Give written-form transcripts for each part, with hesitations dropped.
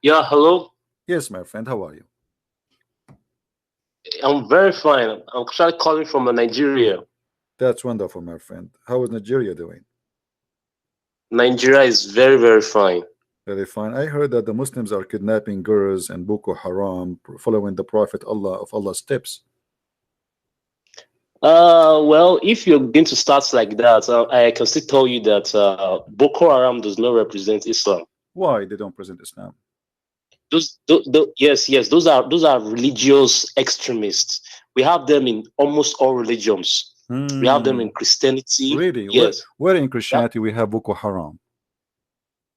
Yeah, hello. Yes, my friend. How are you? I'm very fine. I'm actually calling from Nigeria. That's wonderful, my friend. How is Nigeria doing? Nigeria is very, very fine. Very fine. I heard that the Muslims are kidnapping girls and Boko Haram, following the Prophet Allah of Allah's steps. Well, if you're going to start like that, I can still tell you that Boko Haram does not represent Islam. Why they don't present Islam? Yes, those are religious extremists. We have them in almost all religions. We have them in Christianity. Really? Yes. Where in Christianity we have Boko Haram?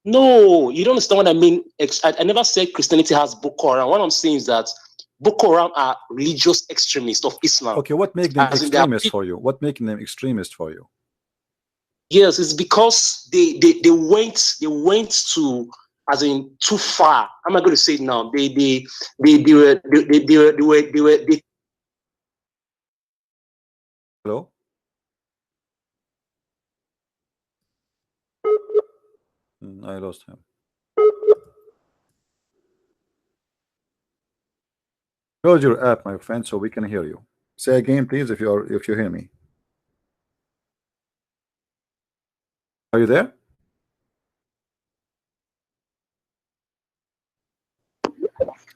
No, you don't understand what I mean. I never said Christianity has Boko Haram. What I'm saying is that Boko Haram are religious extremists of Islam. Okay, what makes them extremists for you? What making them extremists for you? Yes, it's because they went to, as in, too far. I'm not going to say it now. They were. Hello? I lost him. Close your app, my friend, so we can hear you. Say again, please, if you hear me. Are you there?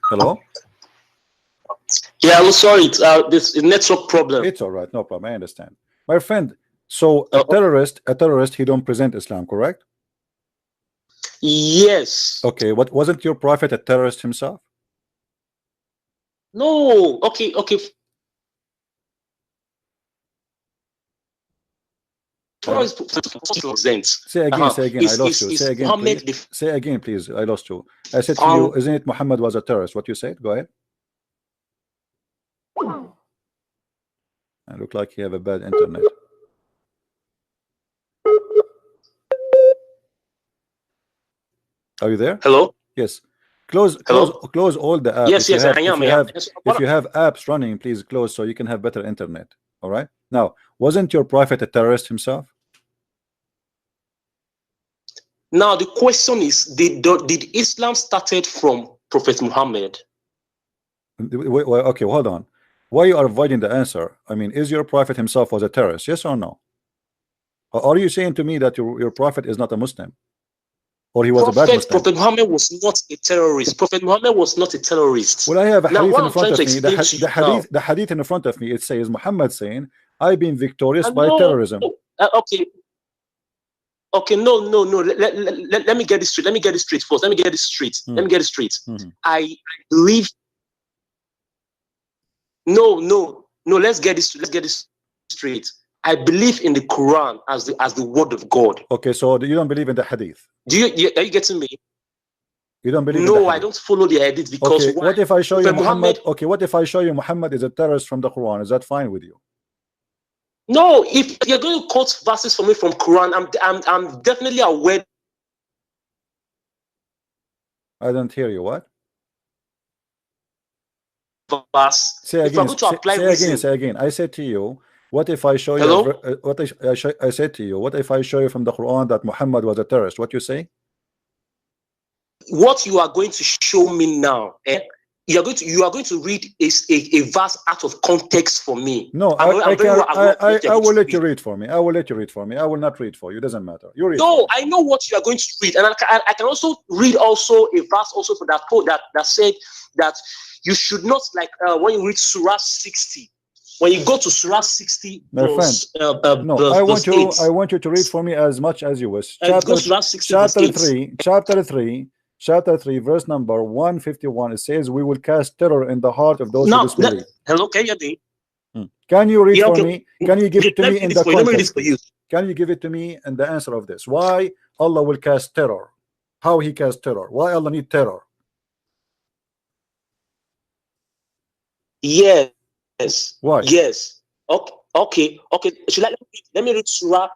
Hello? Yeah, I'm sorry. This network problem. It's all right, no problem. I understand, my friend. So a terrorist, he don't present Islam, correct? Yes. Okay. What, wasn't your prophet a terrorist himself? No. Okay. Say again. Say again. I lost you. Say again, please. Say again, please. I lost you. I said to you, isn't it Muhammad was a terrorist? What you said? Go ahead. I look like you have a bad internet. Are you there? Hello. Yes. Close all the apps. Yes, I am. If you have apps running, please close so you can have better internet. All right. Now, wasn't your prophet a terrorist himself? Now the question is, did Islam started from Prophet Muhammad? Okay, hold on. Why you are avoiding the answer? I mean, is your prophet himself was a terrorist? Yes or no? Or are you saying to me that your prophet is not a Muslim? Or he was a bad Muslim? Prophet Muhammad was not a terrorist. Prophet Muhammad was not a terrorist. Well, I have a hadith in front of me. The hadith in front of me, it says Muhammad saying, I've been victorious by terrorism. Okay, no. Let me get this straight. Let me get this straight first. Let me get this straight. I believe. No. Let's get this straight. I believe in the Quran as the word of God. Okay, so you don't believe in the hadith? Are you getting me? You don't believe? No, I don't follow the hadith because. Okay, what if I show you Muhammad? Okay, what if I show you Muhammad is a terrorist from the Quran? Is that fine with you? No, if you're going to quote verses for me from Quran, I'm definitely aware. I don't hear you. What? Verse. Say again. I said to you, what if I show you? Hello? I said to you, what if I show you from the Quran that Muhammad was a terrorist? What you say? What you are going to show me now, you are going to read a verse out of context for me. No, I will let you read for me. I will let you read for me. I will not read for you. It doesn't matter. You read. No, I know what you are going to read, and I can also read a verse also for that quote that said that you should not, like when you read Surah 60. When you go to Surah 60, my friend, no, I want you to read for me as much as you wish. Chapter 3, verse number 151. It says, "We will cast terror in the heart of those who disbelieve." Hello, can you read? Can you read for me? Can you give it to me in the context? Can you give it to me in the answer of this? Why Allah will cast terror? How He cast terror? Why Allah need terror? Yes. Why? Yes. Okay. Let me read Surah.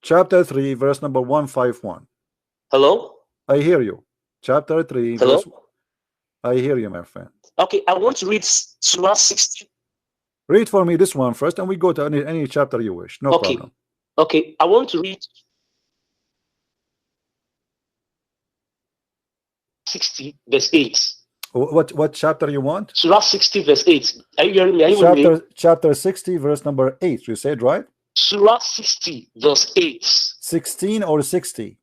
Chapter 3, verse number 151. Hello? I hear you. Chapter 3. Hello? Verse... I hear you, my friend. Okay, I want to read Surah 60. Read for me this one first, and we go to any chapter you wish. No problem. Okay, I want to read. 60 verse 8. What chapter you want? Surah 60 verse 8. Are you hearing me? Are you with me? Chapter 60 verse number 8. You said, right? Surah 60 verse 8. 16 or 60?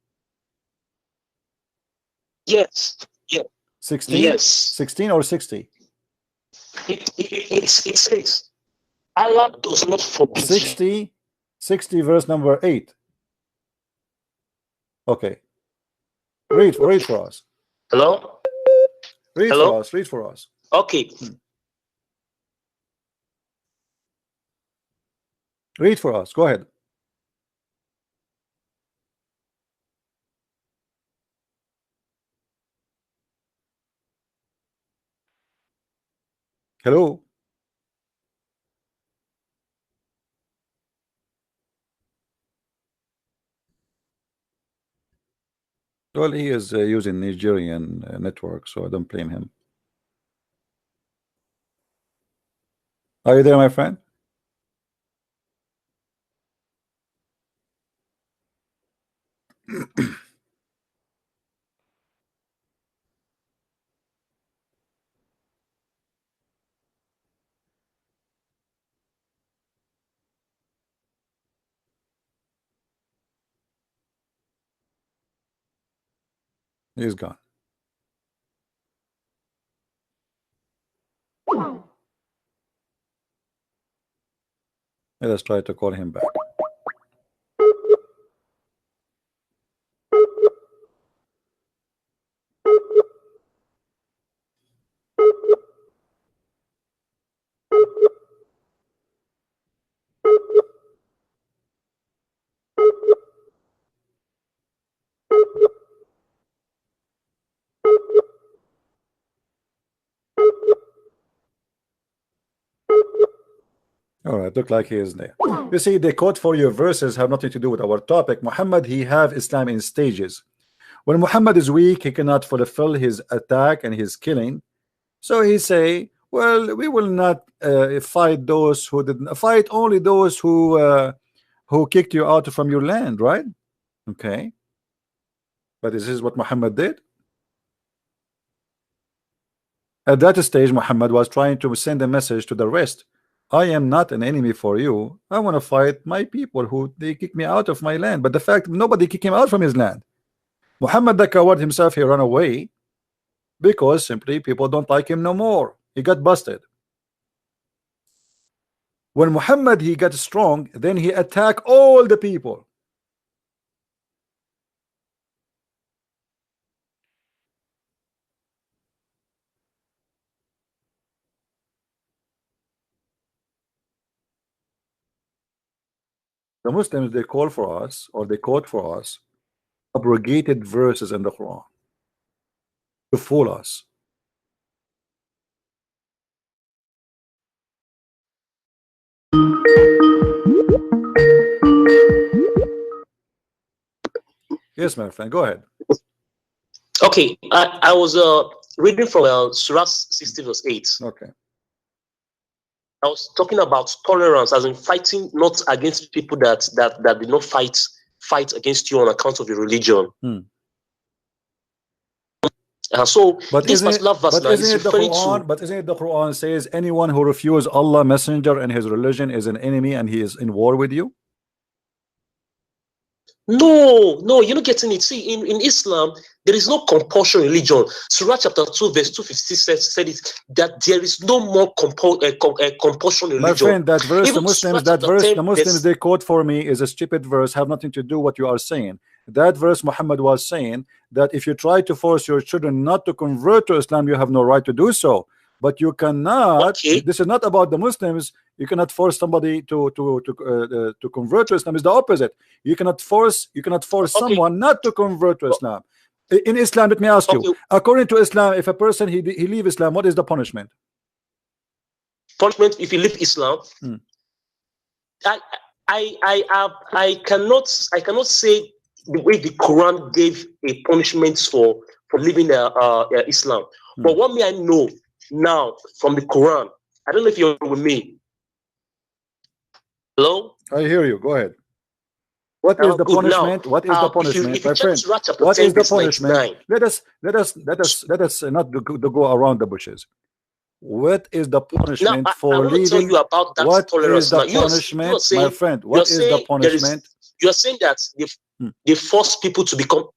Yes. Yeah. 16? Yes. 16 or 60? It says Allah does not forbid 60 verse number 8. Okay. Read for us. Hello? Read for us. Okay. Read for us. Go ahead. Hello. Well, he is using Nigerian network, so I don't blame him. Are you there, my friend? He's gone. Let us try to call him back. All right, look like he is there. You see, the quote for your verses have nothing to do with our topic. Muhammad, he have Islam in stages. When Muhammad is weak, he cannot fulfill his attack and his killing. So he say, well, we will not fight those who didn't fight, only those who kicked you out from your land, right? Okay. But this is what Muhammad did. At that stage, Muhammad was trying to send a message to the rest. I am not an enemy for you. I want to fight my people who they kick me out of my land. But the fact nobody kicked him out from his land. Muhammad the coward himself, he ran away because simply people don't like him no more. He got busted. When Muhammad he got strong, then he attacked all the people. The Muslims, they call for us, or they quote for us abrogated verses in the Quran to fool us. Yes, my friend, go ahead. Okay, I was reading from Surah 60 verse 8. Okay. I was talking about tolerance, as in fighting not against people that did not fight against you on account of your religion. So but this particular verse now is referring to. But isn't it the Quran says anyone who refuses Allah messenger and his religion is an enemy and he is in war with you? No, you're not getting it. See, in Islam, there is no compulsion religion. Surah chapter 2, verse 256 said it, that there is no more compulsion religion. My friend, that verse, Even the Muslims they quote for me is a stupid verse, have nothing to do what you are saying. That verse Muhammad was saying that if you try to force your children not to convert to Islam, you have no right to do so. But you cannot. Okay. This is not about the Muslims. You cannot force somebody to convert to Islam. It's the opposite. You cannot force someone not to convert to Islam. In Islam, let me ask you. According to Islam, if a person he leave Islam, what is the punishment? Punishment if you leave Islam. I cannot say the way the Quran gave a punishment for leaving Islam. But what may I know now from the Quran? I don't know if you're with me. Hello? I hear you. Go ahead. What is the Good. punishment? Now, What is the if you punishment, my check friend? Surah chapter What 10, is the verse punishment? 99. Let us not to go around the bushes. What is the Now, punishment I for want to tell leaving? you about that What is tolerance. the Now, you're punishment, saying, my friend? you're What is the saying there is, punishment? you're saying that they force people to become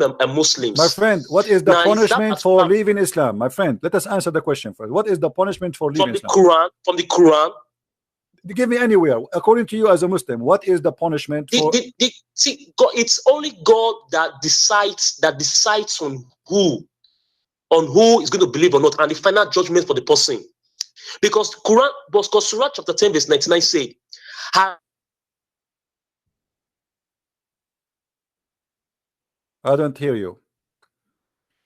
a Muslims. My friend, what is the Now, is that punishment for leaving Islam? My friend, let us answer the question first. What is the punishment for leaving Islam? From the Quran. Give me anywhere. According to you as a Muslim, what is the punishment for? See, God, it's only God that decides on who is going to believe or not, and the final judgment for the person. Because Surah chapter 10, verse 99 said, I don't hear you.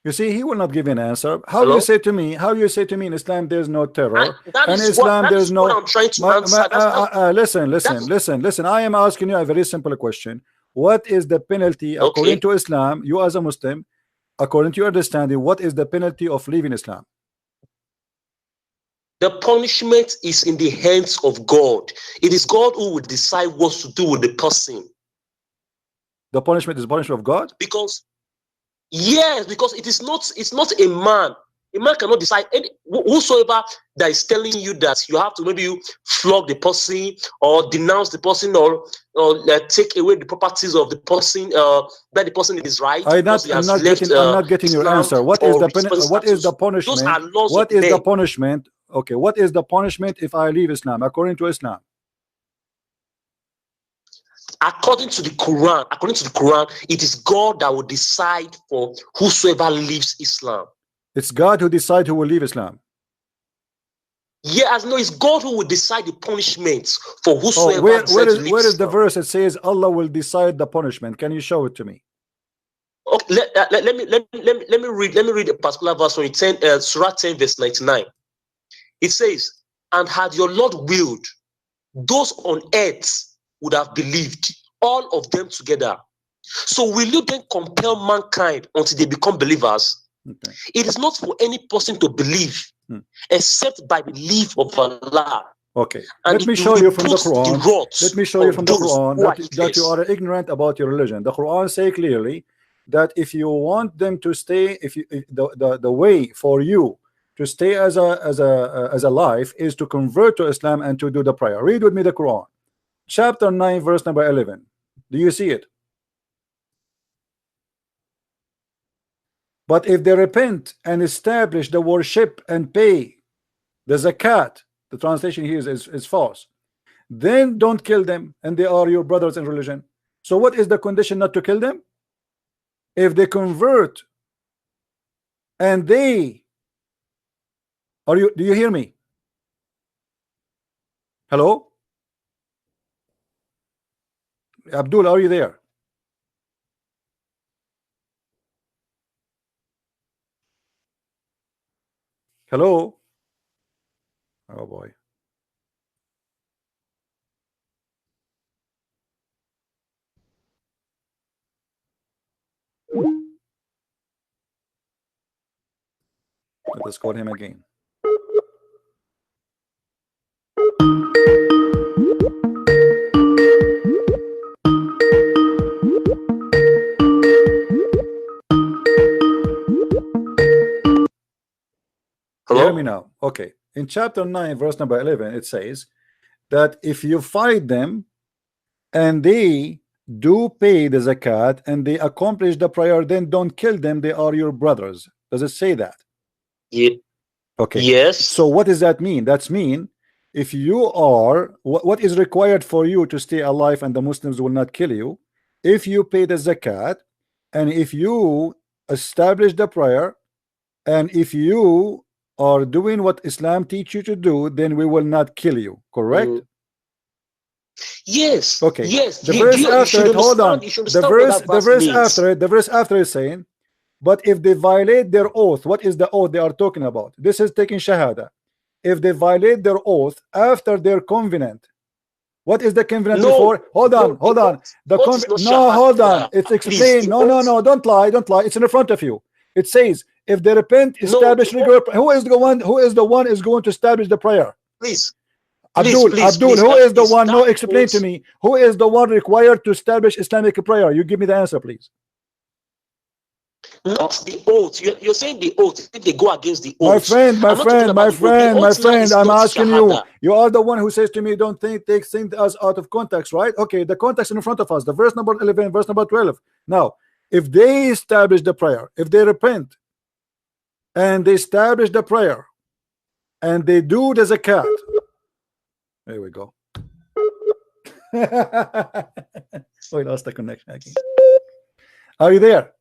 You see, he will not give an answer. How Hello? you say to me? How you say to me in Islam there's no terror? That in is Islam there's no. what I'm trying to answer. Listen. I am asking you a very simple question. What is the penalty according to Islam? You as a Muslim, according to your understanding, what is the penalty of leaving Islam? The punishment is in the hands of God. It is God who will decide what to do with the person. The punishment is the punishment of God? Because it's not a man. A man cannot decide. Whosoever that is telling you that you have to maybe flog the person or denounce the person or take away the properties of the person, that the person is right. I'm not getting your answer. What is the punishment? What is the punishment? Okay, what is the punishment if I leave Islam according to Islam? According to the Quran, it is God that will decide for whosoever leaves Islam. It's God who decides who will leave Islam. Yes, no, it's God who will decide the punishments for whosoever. Where is the verse that says Allah will decide the punishment? Can you show it to me? Okay, let me read a particular verse from Surah 10, verse 99. It says, "And had your Lord willed, those on earth would have believed, all of them together. So will you then compel mankind until they become believers? Okay. It is not for any person to believe except by the leave of Allah." Okay, let me show you from the Quran. Let me show you from the Quran that you are ignorant about your religion. The Quran say clearly that if you want them to stay, the way for you to stay as a life is to convert to Islam and to do the prayer. Read with me the Quran, chapter 9, verse number 11. Do you see it? But if they repent and establish the worship and pay the zakat, the translation here is false, then don't kill them, and they are your brothers in religion. So what is the condition not to kill them? If they convert and they do you hear me? Hello? Abdul, are you there? Hello? Oh boy. Let us call him again. Hello? Hear me now. Okay. In chapter 9, verse number 11, it says that if you fight them and they do pay the zakat and they accomplish the prayer, then don't kill them. They are your brothers. Does it say that? Yeah. Okay. Yes. So what does that mean? That's mean if you are what is required for you to stay alive and the Muslims will not kill you, if you pay the zakat and if you establish the prayer and if you are doing what Islam teach you to do, then we will not kill you. Correct? Yes. Okay. Yes. The verse after it, hold on. The verse after is saying, but if they violate their oath, what is the oath they are talking about? This is taking shahada. If they violate their oath after their covenant, what is the covenant before? Hold on. Hold on. It's explained. No, don't lie. It's in front of you. It says, if they repent, establish who is the one is going to establish the prayer? Please. Abdul, please, Abdul, please, who is the please, one? No, that explain to oath. me. Who is the one required to establish Islamic prayer? You give me the answer, please. Not the oath. You're saying the oath. If they go against the My oath. friend, my I'm not talking friend, about my the oath. The friend, my oath now friend, is I'm not asking you. shahada. You are the one who says to me, don't take things us out of context, right? Okay, the context in front of us, the verse number 11, verse number 12. Now, if they establish the prayer, if they repent and they establish the prayer and they do the zakat, there we go. We lost the connection again. Are you there?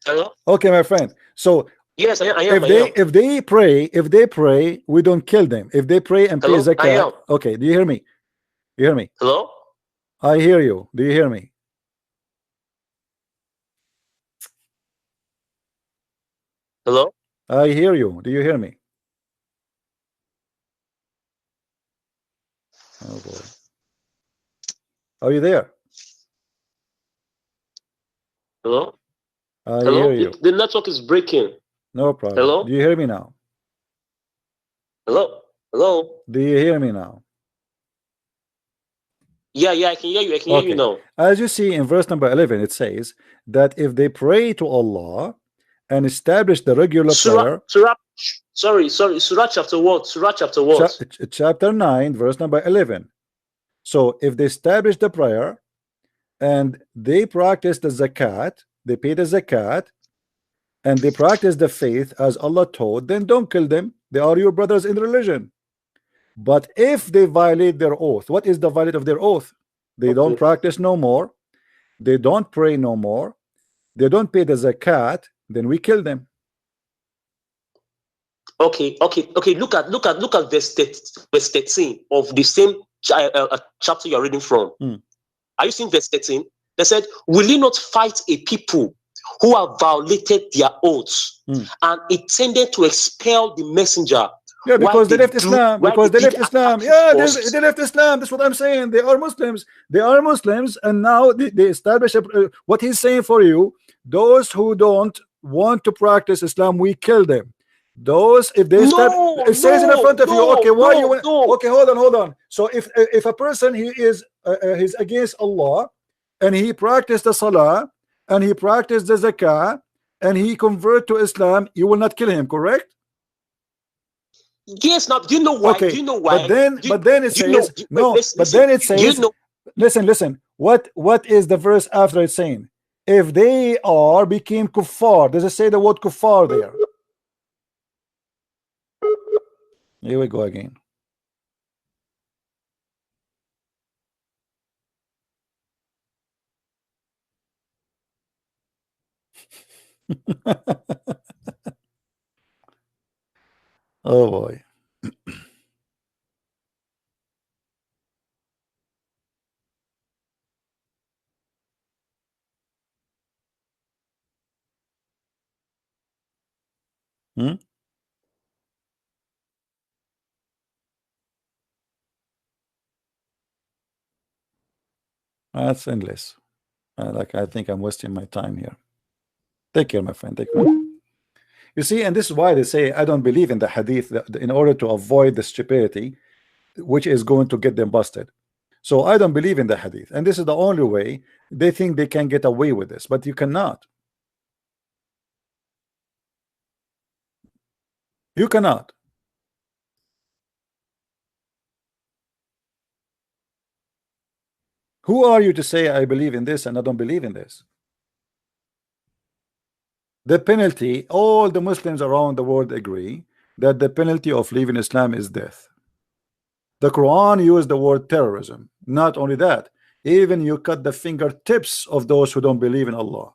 Hello? Okay, my friend. So yes, I am. if they pray, we don't kill them. If they pray and pay Hello? I zakat, am. okay. Do you hear me? You hear me? Hello? I hear you. Do you hear me? Hello? I hear you. Do you hear me? Oh boy. Are you there? Hello? I Hello? hear you. The network is breaking. No problem. Hello? Do you hear me now? Hello? Hello? Do you hear me now? Yeah, I can hear you. I can hear you now. As you see in verse number 11, it says that if they pray to Allah and establish the regular prayer. Surah chapter what? Surah chapter what? Chapter 9, verse number 11. So if they establish the prayer and they practice the zakat, they pay the zakat, and they practice the faith as Allah taught, then don't kill them. They are your brothers in religion. But if they violate their oath, what is the violate of their oath? They don't practice no more, they don't pray no more, they don't pay the zakat, then we kill them. Okay. Look at verse 13 of the same chapter you're reading from. Are you seeing verse 13? They said, will you not fight a people who have violated their oaths and intended to expel the messenger? Yeah, because they left Islam. Because they left Islam. Yeah, they left Islam. That's what I'm saying. They are Muslims. They are Muslims, and now they establish what he's saying for you. Those who don't want to practice Islam, we kill them. Those, if they it says in front of you. Okay, why you? Okay, hold on. So if a person he's against Allah and he practiced the salah and he practiced the zakah and he convert to Islam, you will not kill him, correct? Yes. Now, do you know why? Okay. Do you know why? But then it says no. But then it says, listen. What is the verse after it saying? If they became kuffar, does it say the word kuffar there? Here we go again. Oh boy. That's endless. I think I'm wasting my time here. Take care, my friend. Take care. You see, and this is why they say I don't believe in the hadith in order to avoid the stupidity which is going to get them busted. So I don't believe in the hadith, and this is the only way they think they can get away with this, but you cannot. You cannot. Who are you to say I believe in this and I don't believe in this? The penalty, all the Muslims around the world agree that the penalty of leaving Islam is death. The Quran used the word terrorism. Not only that, even you cut the fingertips of those who don't believe in Allah.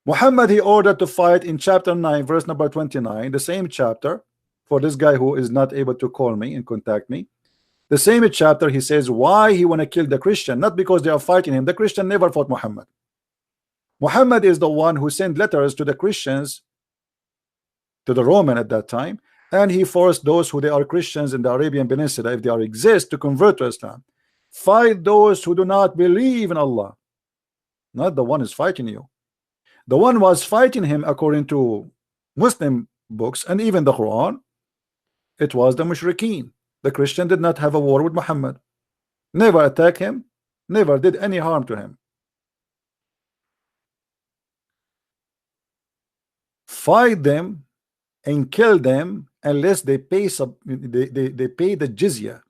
Muhammad, he ordered to fight in chapter 9, verse number 29, the same chapter, for this guy who is not able to call me and contact me. The same chapter, he says why he want to kill the Christian, not because they are fighting him. The Christian never fought Muhammad. Muhammad is the one who sent letters to the Christians, to the Roman at that time, and he forced those who they are Christians in the Arabian Peninsula, if they are exist, to convert to Islam. Fight those who do not believe in Allah, not the one who's fighting you. The one was fighting him according to Muslim books and even the Quran, it was the mushrikeen. The Christian did not have a war with Muhammad, never attacked him, never did any harm to him. Fight them and kill them unless they pay they pay the jizya.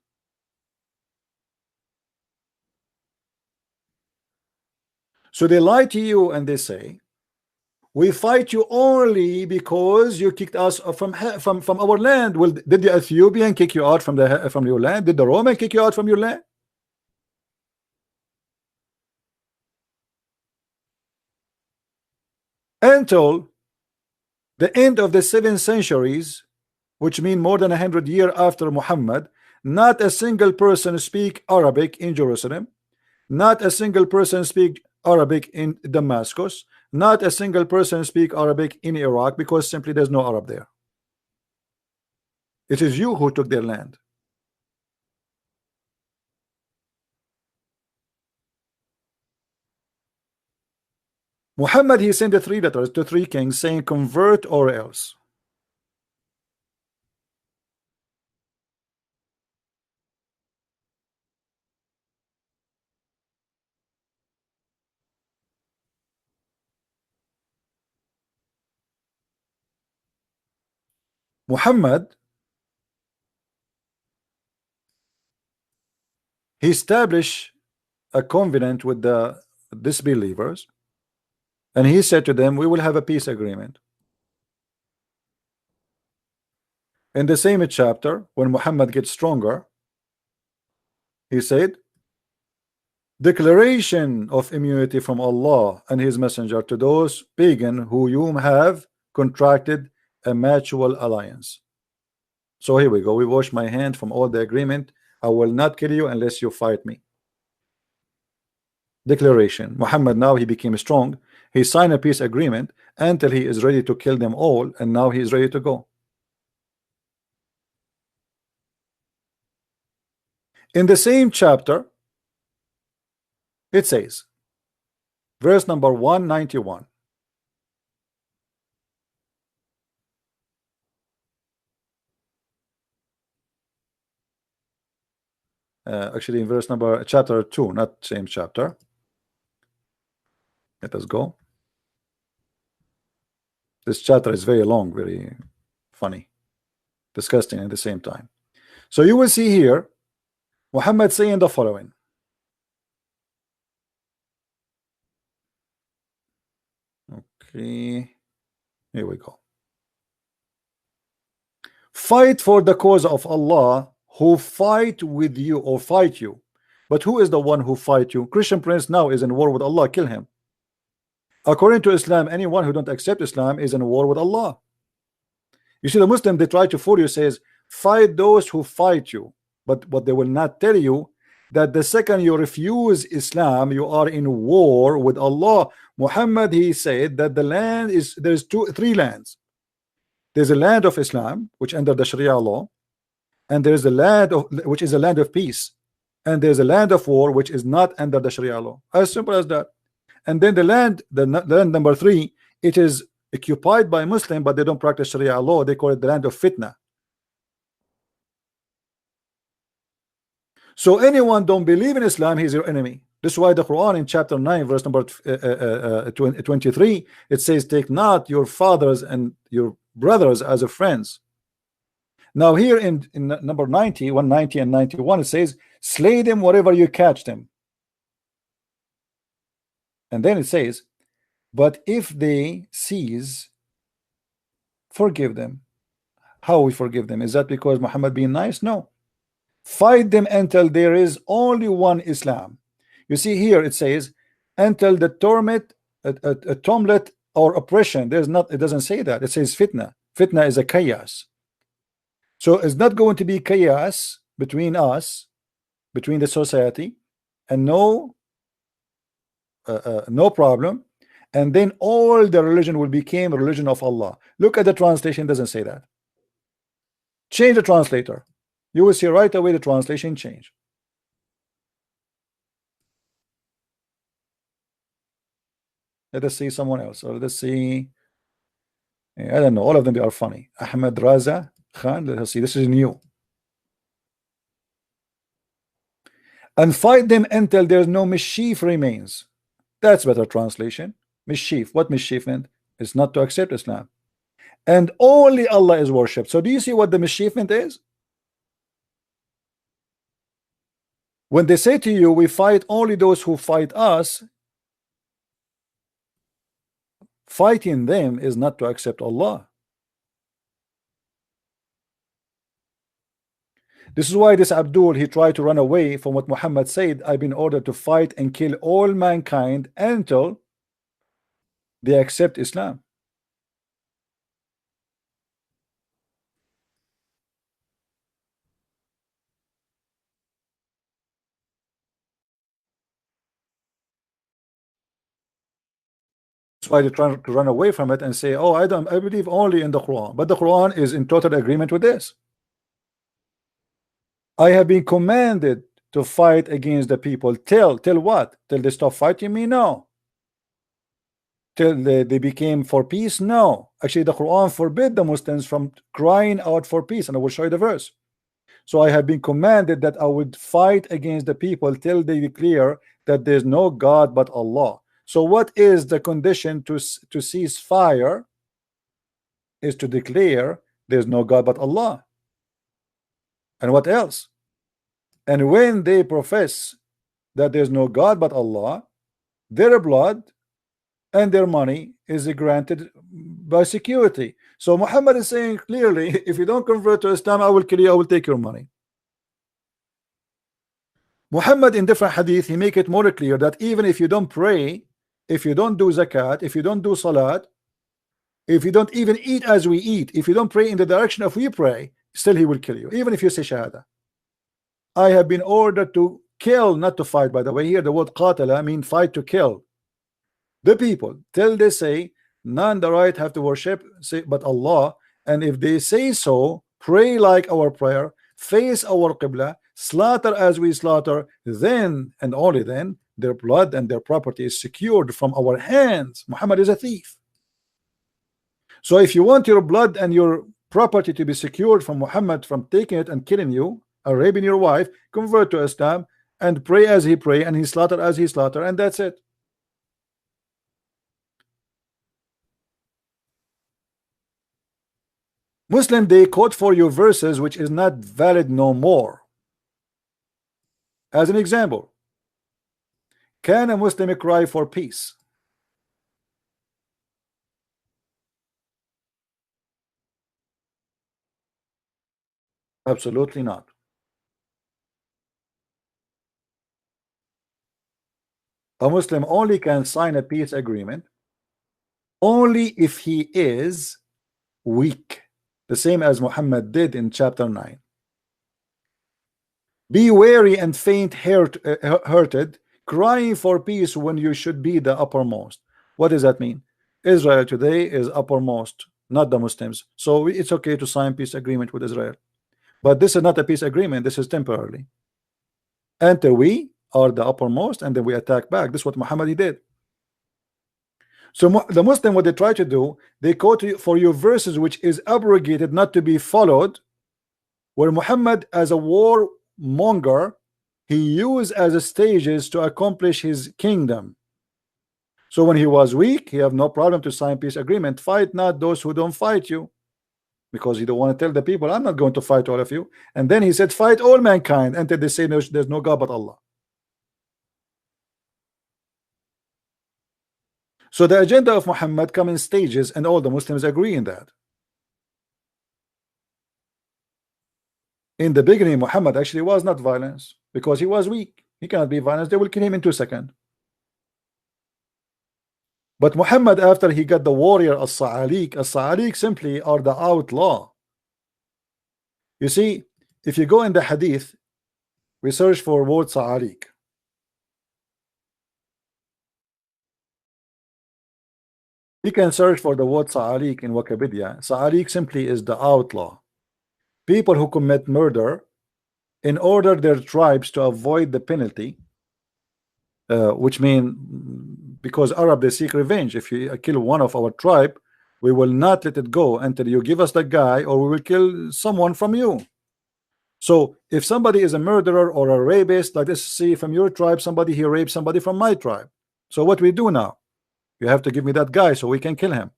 So they lie to you and they say, we fight you only because you kicked us from our land. Well, did the Ethiopian kick you out from your land? Did the Roman kick you out from your land? Until the end of the 7th centuries, which mean more than 100 years after Muhammad, not a single person speak Arabic in Jerusalem, not a single person speak Arabic in Damascus, not a single person speak Arabic in Iraq, because simply there's no Arab there. It is you who took their land. Muhammad, he sent the 3 letters to 3 kings saying convert or else. Muhammad, he established a covenant with the disbelievers, and he said to them, we will have a peace agreement. In the same chapter, when Muhammad gets stronger, he said, declaration of immunity from Allah and his messenger to those pagan who you have contracted a mutual alliance. So here we go. We wash my hand from all the agreement. I will not kill you unless you fight me. Declaration. Muhammad, now he became strong. He signed a peace agreement until he is ready to kill them all, and now he is ready to go. In the same chapter, it says, verse number 191. Actually, in verse number chapter 2, not same chapter. Let us go. This chapter is very long, very funny, disgusting at the same time. So you will see here Muhammad saying the following. Okay, here we go. Fight for the cause of Allah who fight with you or fight you. But who is the one who fight you? Christian prince now is in war with Allah. Kill him. According to Islam, anyone who don't accept Islam is in war with Allah. You see, the Muslim, they try to fool you, says fight those who fight you, but what they will not tell you that the second you refuse Islam, you are in war with Allah. Muhammad, he said that the land is, there's 3 lands. There's a land of Islam, which under the Sharia law, and there's a land of, which is a land of peace, and there's a land of war, which is not under the Sharia law. As simple as that. And then the land number 3, it is occupied by Muslim, but they don't practice Sharia law. They call it the land of fitna. So anyone don't believe in Islam, he's your enemy. This is why the Quran in chapter 9 verse number 23, it says, take not your fathers and your brothers as a friends. Now here in number 90, 190 and 91, it says, slay them wherever you catch them. And then it says, but if they cease, forgive them. How we forgive them? Is that because Muhammad being nice? No. Fight them until there is only one Islam. You see here it says until the torment, tumult or oppression. There's not, it doesn't say that. It says fitna. Fitna is a chaos. So it's not going to be chaos between us, between the society, and no problem, and then all the religion will become a religion of Allah. Look at the translation, doesn't say that. Change the translator. You will see right away the translation change. Let us see someone else, or let us see, I don't know, all of them, they are funny. Ahmed Raza Khan, let us see, this is new. and fight them until there's no mischief remains. That's better translation. Mischief. What mischief meant? It's not to accept Islam. And only Allah is worshipped. So do you see what the mischievement is? When they say to you, we fight only those who fight us, fighting them is not to accept Allah. This is why this Abdul, he tried to run away from what Muhammad said. I've been ordered to fight and kill all mankind until they accept Islam. That's why they're trying to run away from it and say, oh, I believe only in the Quran. But the Quran is in total agreement with this. I have been commanded to fight against the people till what? Till they stop fighting me? No. Till they became for peace? No. Actually, the Quran forbid the Muslims from crying out for peace, and I will show you the verse. So I have been commanded that I would fight against the people till they declare that there's no God but Allah. So what is the condition to cease fire? Is to declare there's no God but Allah. And what else? And when they profess that there's no God but Allah, their blood and their money is granted by security. So Muhammad is saying clearly, if you don't convert to Islam, I will kill you, I will take your money. Muhammad in different hadith, he make it more clear that even if you don't pray, if you don't do zakat, if you don't do salat, if you don't even eat as we eat, if you don't pray in the direction of we pray, still he will kill you, even if you say shahada. I have been ordered to kill, not to fight. By the way, here the word qatala mean fight, to kill the people till they say none the right have to worship but Allah, and if they say so, pray like our prayer, face our qibla, slaughter as we slaughter, then and only then their blood and their property is secured from our hands. Muhammad is a thief. So if you want your blood and your property to be secured from Muhammad, from taking it and killing you or raping your wife, convert to Islam and pray as he pray and he slaughter as he slaughter, and that's it. Muslim, they quote for you verses which is not valid no more. As an example, can a Muslim cry for peace? Absolutely not. A Muslim only can sign a peace agreement only if he is weak, the same as Muhammad did in chapter 9. Be weary and faint-hearted, crying for peace when you should be the uppermost. What does that mean? Israel today is uppermost, not the Muslims. So it's okay to sign peace agreement with Israel. But this is not a peace agreement. This is temporarily. Until we are the uppermost, and then we attack back. This is what Muhammad did. So the Muslim, what they try to do, they quote for you verses which is abrogated, not to be followed, where Muhammad as a warmonger, he used as a stages to accomplish his kingdom. So when he was weak, he have no problem to sign peace agreement. Fight not those who don't fight you, because he don't want to tell the people, I'm not going to fight all of you. And then he said, fight all mankind until they say there's no God but Allah. So the agenda of Muhammad come in stages, and all the Muslims agree in that. In the beginning, Muhammad actually was not violence because he was weak. He cannot be violence. They will kill him in 2 seconds. But Muhammad, after he got the warrior as-Sa'alik simply are the outlaw. You see, if you go in the hadith, we search for word Sa'alik. You can search for the word Sa'alik in Wikipedia. Sa'alik simply is the outlaw. People who commit murder in order their tribes to avoid the penalty, which mean because Arab they seek revenge. If you kill one of our tribe, we will not let it go until you give us the guy, or we will kill someone from you. So if somebody is a murderer or a rapist, like let's see from your tribe, somebody he raped somebody from my tribe. So what we do now? You have to give me that guy so we can kill him.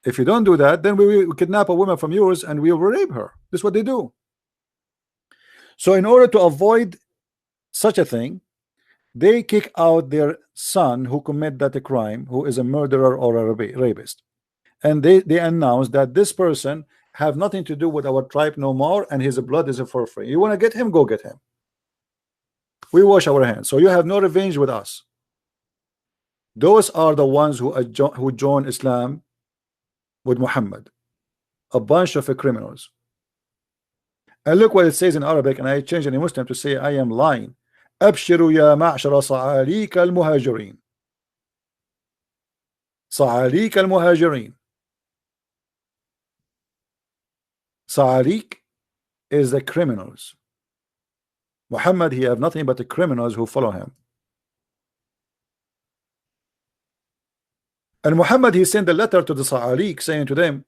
If you don't do that, then we will kidnap a woman from yours and we will rape her. This is what they do. So in order to avoid such a thing, they kick out their son who commit that crime, who is a murderer or a rapist, and they announce that this person have nothing to do with our tribe no more, and his blood is for free. You want to get him, go get him. We wash our hands, so you have no revenge with us. Those are the ones who join Islam with Muhammad, a bunch of criminals. And look what it says in Arabic, and I change it in Muslim to say I am lying. أبشروا يا معشر صعاليك المهاجرين. صعاليك المهاجرين. صعاليك is the criminals. Muhammad, he have nothing but the criminals who follow him. And Muhammad, he sent a letter to the Sa'alik saying to them,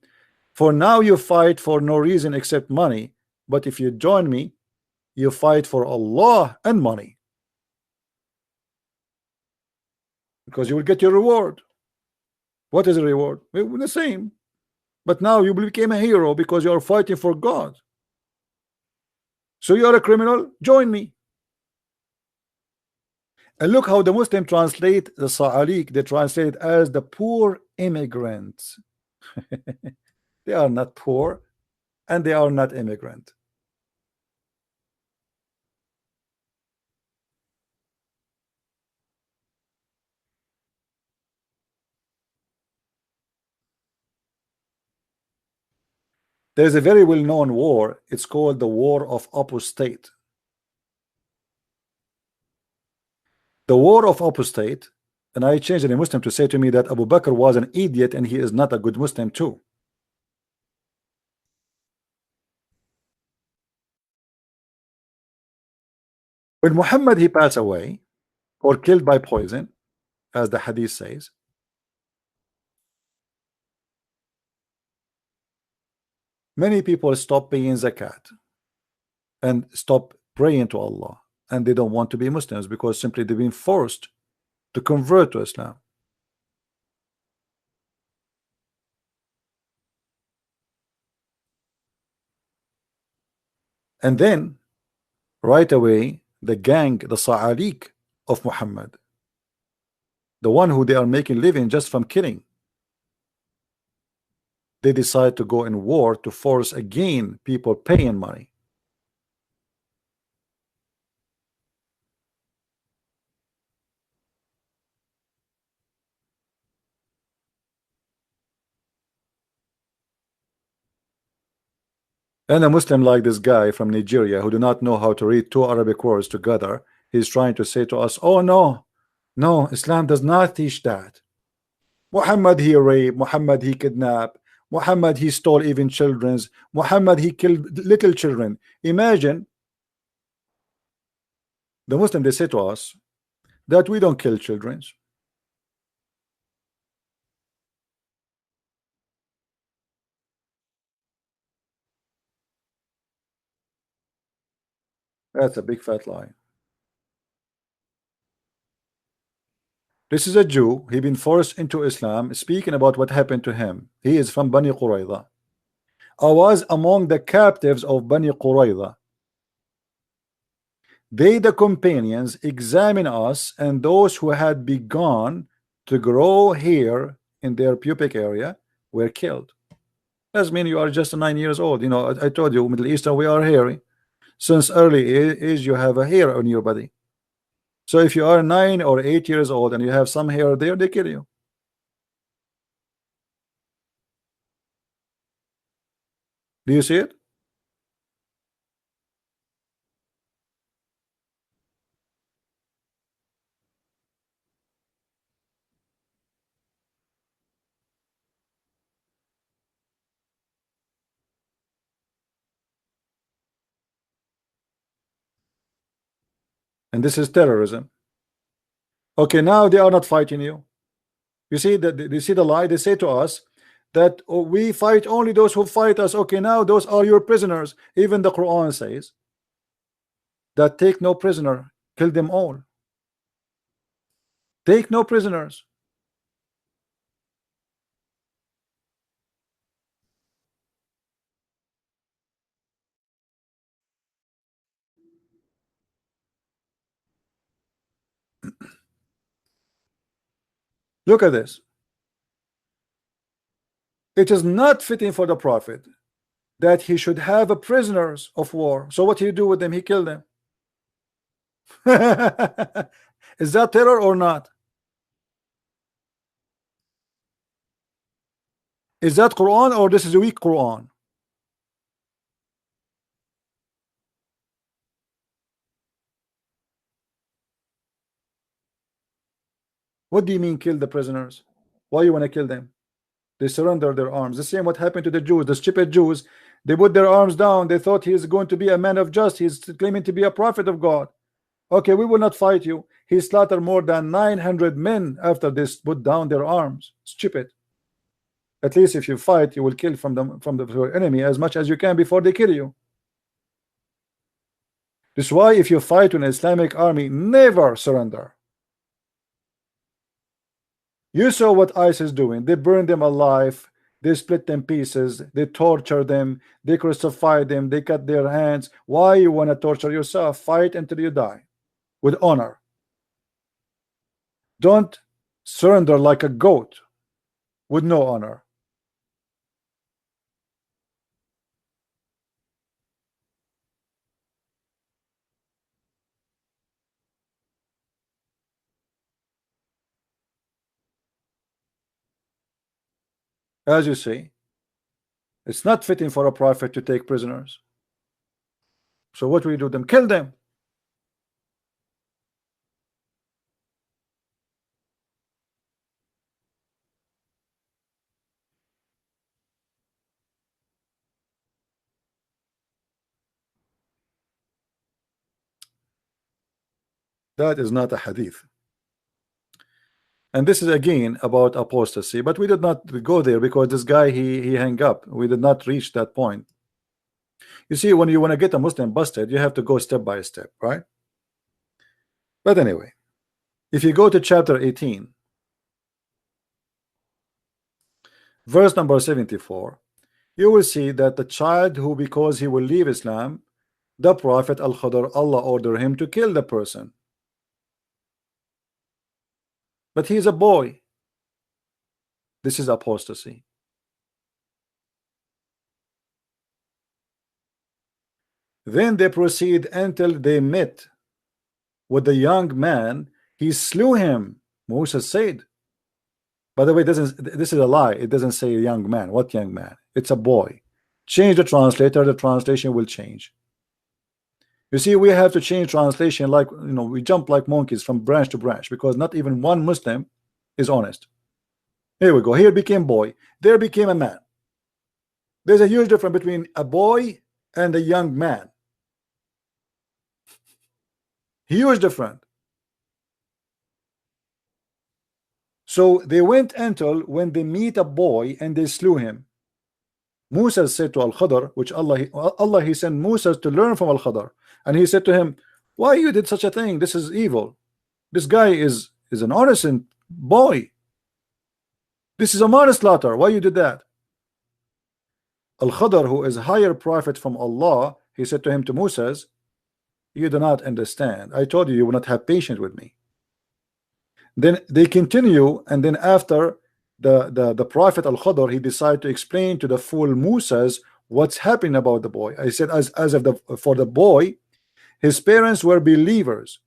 for now you fight for no reason except money, but if you join me, you fight for Allah and money, because you will get your reward. What is the reward? We're the same, but now you became a hero because you are fighting for God. So you are a criminal, join me. And look how the Muslim translate the Sa'alik. They translate it as the poor immigrants. They are not poor and they are not immigrant. There's a very well-known war. It's called the War of Apostate. The War of Apostate, and I changed it in Muslim to say to me that Abu Bakr was an idiot and he is not a good Muslim too. When Muhammad he passed away or killed by poison, as the hadith says, many people stop paying zakat and stop praying to Allah, and they don't want to be Muslims because simply they've been forced to convert to Islam. And then right away the gang, the Sa'alik of Muhammad, the one who they are making living just from killing, they decide to go in war to force again people paying money. And a Muslim like this guy from Nigeria who do not know how to read two Arabic words together, he's trying to say to us, oh no, Islam does not teach that. Muhammad he raped, Muhammad he kidnapped, Muhammad he stole even children's, Muhammad he killed little children. Imagine the Muslim, they say to us that we don't kill children. That's a big fat lie. This is a Jew. He been forced into Islam, speaking about what happened to him. He is from Bani Qurayza. I was among the captives of Bani Qurayza. They, the companions, examine us, and those who had begun to grow hair in their pubic area were killed. That means you are just 9 years old. You know, I told you, Middle Eastern, we are hairy. Since early age, you have a hair on your body. So if you are 9 or 8 years old and you have some hair there, they kill you. Do you see it? And this is terrorism. Okay, now they are not fighting you. You see that? You see the lie? They say to us that we fight only those who fight us. Okay, now those are your prisoners. Even the Quran says that take no prisoner, kill them all. Take no prisoners. Look at this. It is not fitting for the Prophet that he should have a prisoners of war. So what do you do with them? He killed them. Is that terror or not? Is that Quran or this is a weak Quran? What do you mean kill the prisoners? Why you want to kill them? They surrender their arms. The same what happened to the Jews, the stupid Jews. They put their arms down. They thought he is going to be a man of justice. He's claiming to be a prophet of God. Okay, we will not fight you. He slaughtered more than 900 men after this put down their arms. Stupid. At least if you fight, you will kill from the enemy as much as you can before they kill you. This is why if you fight an Islamic army, never surrender. You saw what ISIS is doing. They burn them alive. They split them pieces. They torture them. They crucify them. They cut their hands. Why you want to torture yourself? Fight until you die with honor. Don't surrender like a goat with no honor. As you see, it's not fitting for a prophet to take prisoners. So what do we do them? Kill them. That is not a hadith. And this is again about apostasy, but we did not go there because this guy he hung up. We did not reach that point. You see, when you want to get a Muslim busted, you have to go step by step, right? But anyway, if you go to chapter 18, verse number 74, you will see that the child who, because he will leave Islam, the Prophet Al-Khadr, Allah ordered him to kill the person. But he's a boy. This is apostasy. Then they proceed until they met with the young man. He slew him. Moses said. By the way, this is a lie. It doesn't say a young man. What young man? It's a boy. Change the translator. The translation will change. You see, we have to change translation like, you know, we jump like monkeys from branch to branch because not even one Muslim is honest. Here we go. Here became boy. There became a man. There's a huge difference between a boy and a young man. Huge difference. So they went until when they meet a boy and they slew him. Musa said to Al-Khadr, which Allah he sent Musa to learn from Al-Khadr, and he said to him, why you did such a thing? This is evil. This guy is an innocent boy. This is a manslaughter. Why you did that? Al-Khadr, who is a higher prophet from Allah, he said to him, to Moses, you do not understand. I told you will not have patience with me. Then they continue, and then after the prophet Al-Khadr, he decided to explain to the fool Moses what's happening about the boy. I said, for the boy, his parents were believers,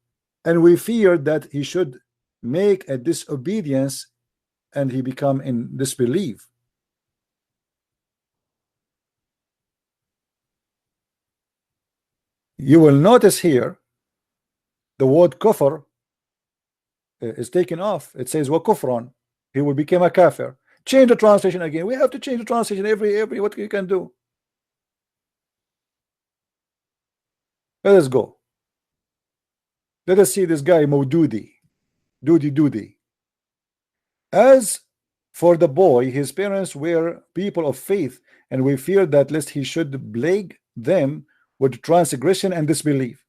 and we feared that he should make a disobedience and he become in disbelief. You will notice here the word kuffar is taken off. It says wa kufran. He will become a kafir. Change the translation again. We have to change the translation every what you can do. Let us go. Let us see this guy Maududi. Doody. As For the boy, his parents were people of faith, and we fear that lest he should plague them with transgression and disbelief.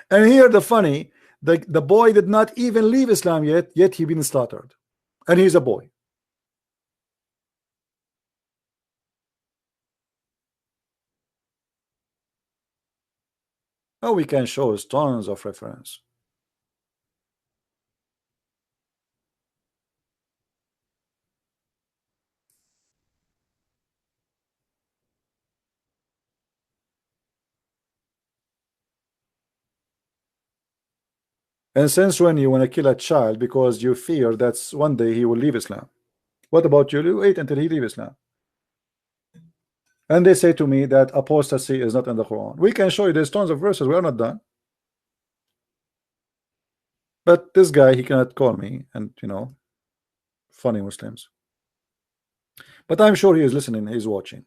And here the funny, the boy did not even leave Islam yet he been slaughtered, and he's a boy. Oh, we can show us tons of reference. And since when you want to kill a child because you fear that one day he will leave Islam? What about you? You wait until he leaves Islam. And they say to me that apostasy is not in the Quran. We can show you there's tons of verses. We are not done. But this guy, he cannot call me, and funny Muslims. But I'm sure he is listening, he's watching.